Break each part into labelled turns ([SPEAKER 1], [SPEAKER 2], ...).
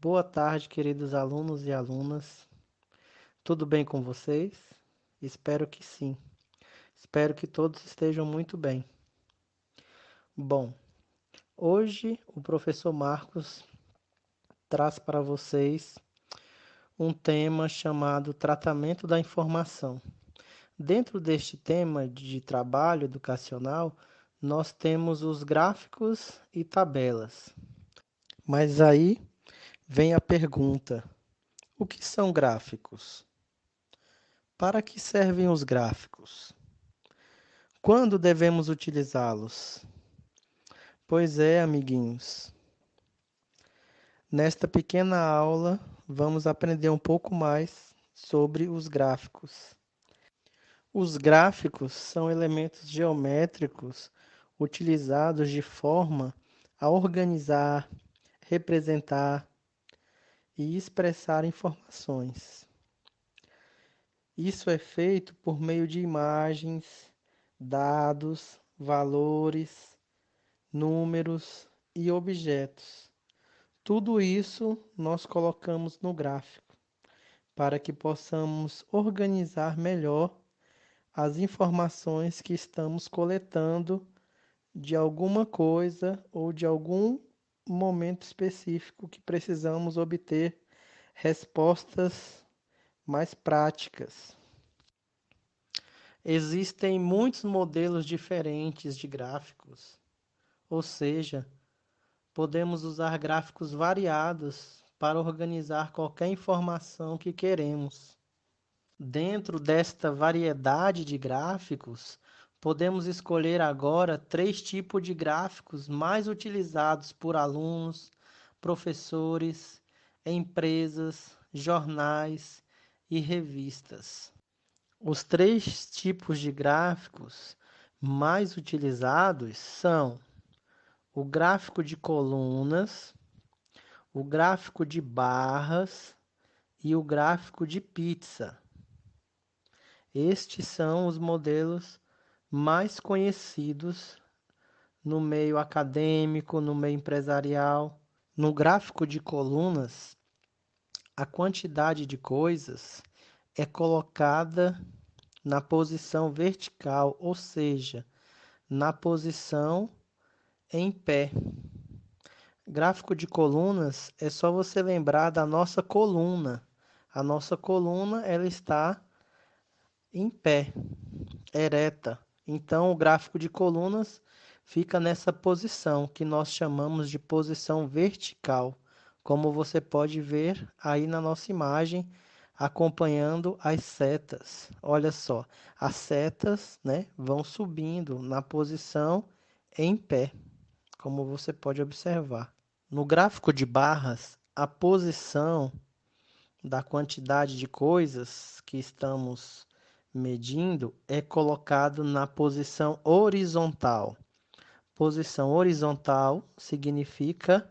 [SPEAKER 1] Boa tarde, queridos alunos e alunas. Tudo bem com vocês? Espero que sim. Espero que todos estejam muito bem. Bom, hoje o professor Marcos traz para vocês um tema chamado tratamento da informação. Dentro deste tema de trabalho educacional, nós temos os gráficos e tabelas. Mas aí vem a pergunta: o que são gráficos? Para que servem os gráficos? Quando devemos utilizá-los? Pois é, amiguinhos. Nesta pequena aula, vamos aprender um pouco mais sobre os gráficos. Os gráficos são elementos geométricos utilizados de forma a organizar, representar e expressar informações. Isso é feito por meio de imagens, dados, valores, números e objetos. Tudo isso nós colocamos no gráfico para que possamos organizar melhor as informações que estamos coletando de alguma coisa ou de algum momento específico que precisamos obter respostas mais práticas. Existem muitos modelos diferentes de gráficos, ou seja, podemos usar gráficos variados para organizar qualquer informação que queremos. Dentro desta variedade de gráficos, podemos escolher agora 3 tipos de gráficos mais utilizados por alunos, professores, empresas, jornais e revistas. Os 3 tipos de gráficos mais utilizados são o gráfico de colunas, o gráfico de barras e o gráfico de pizza. Estes são os modelos mais conhecidos no meio acadêmico, no meio empresarial. No gráfico de colunas, a quantidade de coisas é colocada na posição vertical, ou seja, na posição em pé. Gráfico de colunas é só você lembrar da nossa coluna. A nossa coluna ela está em pé, ereta. Então, o gráfico de colunas fica nessa posição que nós chamamos de posição vertical, como você pode ver aí na nossa imagem, acompanhando as setas. Olha só, as setas, né, vão subindo na posição em pé, como você pode observar. No gráfico de barras, a posição da quantidade de coisas que estamos medindo é colocado na posição horizontal. Posição horizontal significa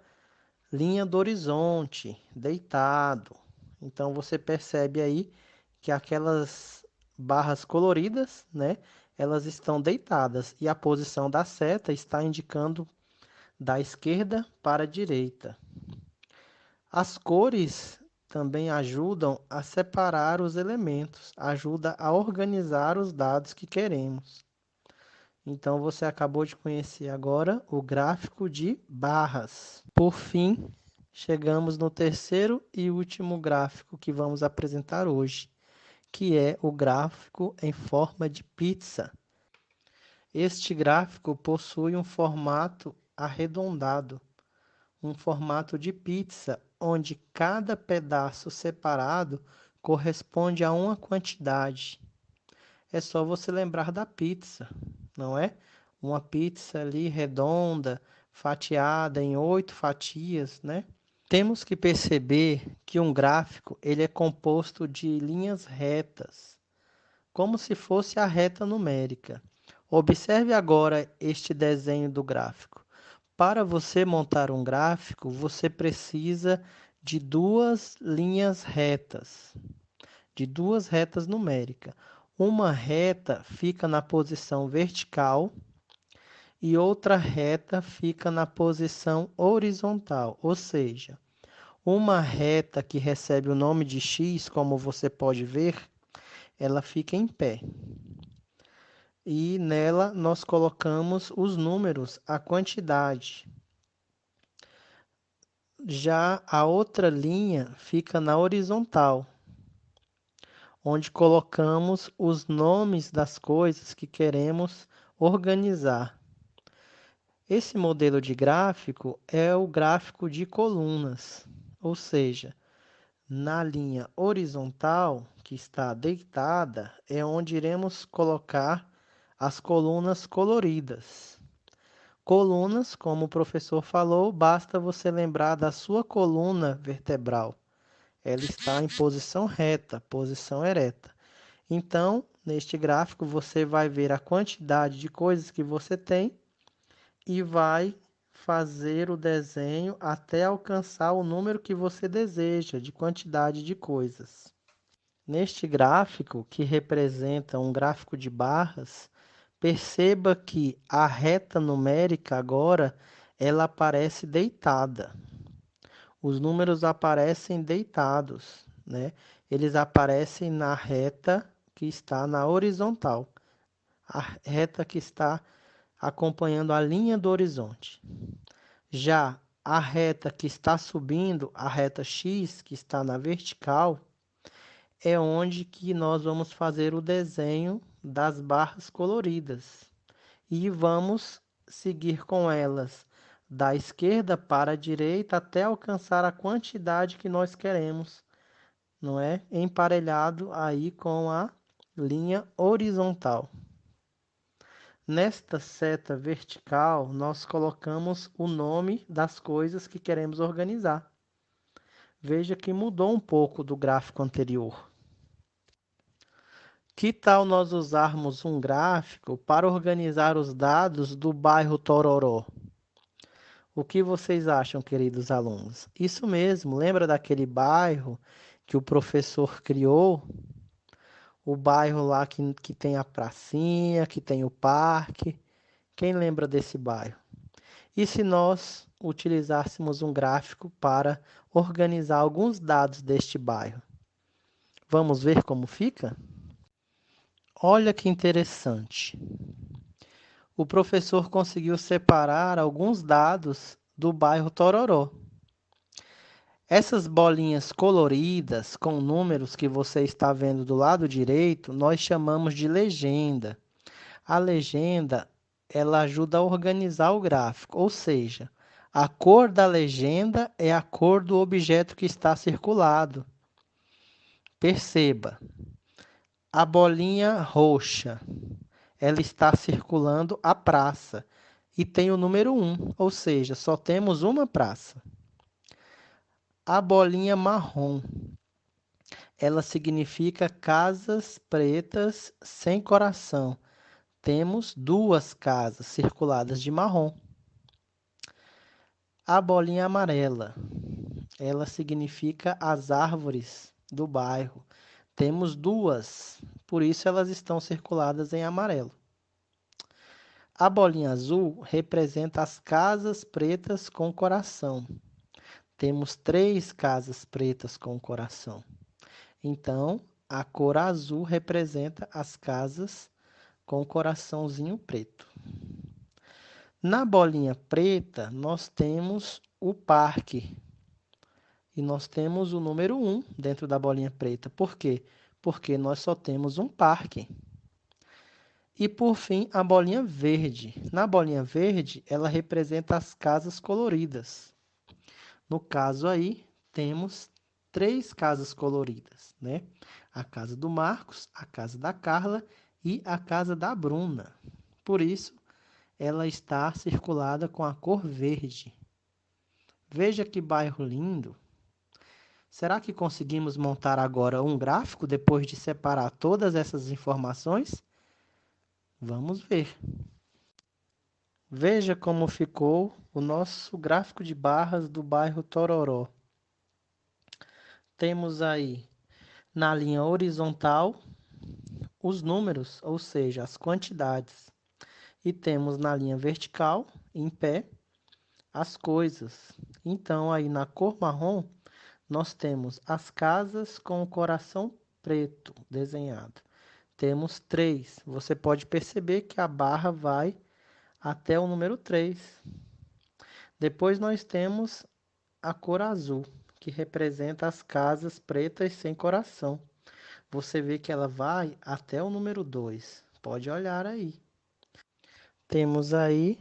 [SPEAKER 1] linha do horizonte, deitado. Então você percebe aí que aquelas barras coloridas, né, elas estão deitadas e a posição da seta está indicando da esquerda para a direita. As cores também ajudam a separar os elementos, ajuda a organizar os dados que queremos. Então você acabou de conhecer agora o gráfico de barras. Por fim, chegamos no terceiro e último gráfico que vamos apresentar hoje, que é o gráfico em forma de pizza. Este gráfico possui um formato arredondado, um formato de pizza, onde cada pedaço separado corresponde a uma quantidade. É só você lembrar da pizza, não é? Uma pizza ali redonda, fatiada em 8 fatias, né? Temos que perceber que um gráfico ele é composto de linhas retas, como se fosse a reta numérica. Observe agora este desenho do gráfico. Para você montar um gráfico, você precisa de 2 linhas retas, de 2 retas numéricas. Uma reta fica na posição vertical e outra reta fica na posição horizontal, ou seja, Uma reta que recebe o nome de X, como você pode ver, ela fica em pé. E nela nós colocamos os números, a quantidade. Já a outra linha fica na horizontal, onde colocamos os nomes das coisas que queremos organizar. Esse modelo de gráfico é o gráfico de colunas, ou seja, na linha horizontal, que está deitada, é onde iremos colocar as colunas coloridas. Colunas, como o professor falou, basta você lembrar da sua coluna vertebral. Ela está em posição reta, posição ereta. Então, neste gráfico, você vai ver a quantidade de coisas que você tem e vai fazer o desenho até alcançar o número que você deseja de quantidade de coisas. Neste gráfico, que representa um gráfico de barras, perceba que a reta numérica agora ela aparece deitada. Os números aparecem deitados, né? Eles aparecem na reta que está na horizontal, a reta que está acompanhando a linha do horizonte. Já a reta que está subindo, a reta X, que está na vertical, é onde que nós vamos fazer o desenho das barras coloridas. E vamos seguir com elas da esquerda para a direita até alcançar a quantidade que nós queremos, não é? Emparelhado aí com a linha horizontal. Nesta seta vertical, nós colocamos o nome das coisas que queremos organizar. Veja que mudou um pouco do gráfico anterior. Que tal nós usarmos um gráfico para organizar os dados do bairro Tororó? O que vocês acham, queridos alunos? Isso mesmo, lembra daquele bairro que o professor criou? O bairro lá que tem a pracinha, que tem o parque. Quem lembra desse bairro? E se nós utilizássemos um gráfico para organizar alguns dados deste bairro? Vamos ver como fica? Olha que interessante. O professor conseguiu separar alguns dados do bairro Tororó. Essas bolinhas coloridas com números que você está vendo do lado direito, nós chamamos de legenda. A legenda, ela ajuda a organizar o gráfico, ou seja, a cor da legenda é a cor do objeto que está circulado. Perceba, a bolinha roxa, ela está circulando a praça e tem o número 1, ou seja, só temos uma praça. A bolinha marrom, ela significa casas pretas sem coração. Temos duas casas circuladas de marrom. A bolinha amarela, ela significa as árvores do bairro. Temos duas, por isso elas estão circuladas em amarelo. A bolinha azul representa as casas pretas com coração. Temos três casas pretas com coração. Então, a cor azul representa as casas com coraçãozinho preto. Na bolinha preta, nós temos o parque. E nós temos o número 1 dentro da bolinha preta. Por quê? Porque nós só temos um parque. E por fim, a bolinha verde. Na bolinha verde, ela representa as casas coloridas. No caso aí, temos três casas coloridas, né? A casa do Marcos, a casa da Carla e a casa da Bruna. Por isso, ela está circulada com a cor verde. Veja que bairro lindo! Será que conseguimos montar agora um gráfico depois de separar todas essas informações? Vamos ver. Veja como ficou o nosso gráfico de barras do bairro Tororó. Temos aí na linha horizontal os números, ou seja, as quantidades. E temos na linha vertical, em pé, as coisas. Então, aí na cor marrom, nós temos as casas com o coração preto desenhado. Temos 3. Você pode perceber que a barra vai até o número 3. Depois nós temos a cor azul, que representa as casas pretas sem coração. Você vê que ela vai até o número 2. Pode olhar aí. Temos aí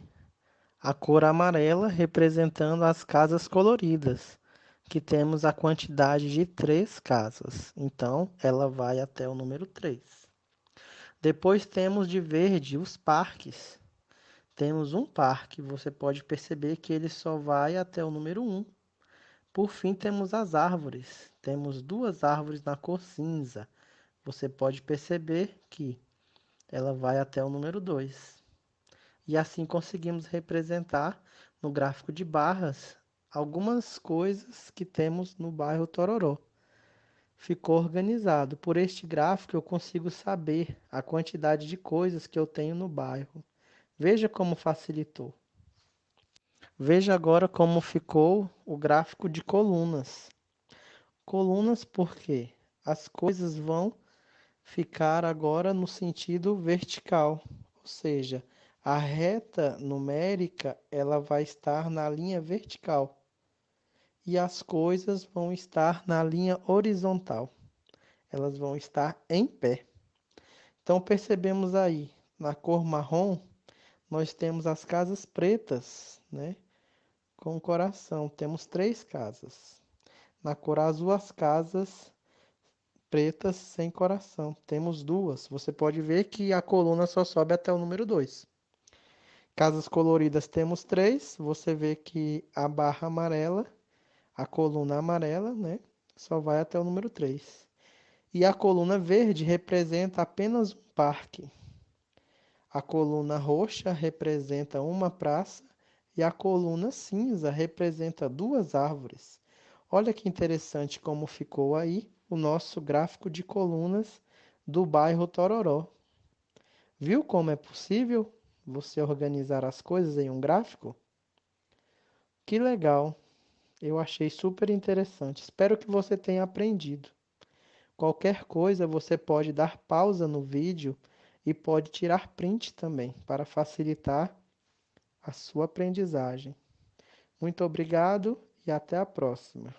[SPEAKER 1] a cor amarela representando as casas coloridas, que temos a quantidade de 3 casas. Então, ela vai até o número 3. Depois temos de verde os parques. Temos um parque, você pode perceber que ele só vai até o número 1. Por fim, temos as árvores. Temos 2 árvores na cor cinza. Você pode perceber que ela vai até o número 2. E assim conseguimos representar no gráfico de barras algumas coisas que temos no bairro Tororó. Ficou organizado. Por este gráfico eu consigo saber a quantidade de coisas que eu tenho no bairro. Veja como facilitou. Veja agora como ficou o gráfico de colunas. Colunas porque as coisas vão ficar agora no sentido vertical, ou seja, a reta numérica ela vai estar na linha vertical e as coisas vão estar na linha horizontal. Elas vão estar em pé. Então percebemos aí, na cor marrom, nós temos as casas pretas, né? Com coração. Temos 3 casas. Na cor azul, as casas pretas sem coração. Temos 2. Você pode ver que a coluna só sobe até o número 2. Casas coloridas temos 3. Você vê que a barra amarela, a coluna amarela, né? Só vai até o número 3. E a coluna verde representa apenas um parque. A coluna roxa representa uma praça e a coluna cinza representa 2 árvores. Olha que interessante como ficou aí o nosso gráfico de colunas do bairro Tororó. Viu como é possível você organizar as coisas em um gráfico? Que legal! Eu achei super interessante. Espero que você tenha aprendido. Qualquer coisa você pode dar pausa no vídeo e pode tirar print também para facilitar a sua aprendizagem. Muito obrigado e até a próxima.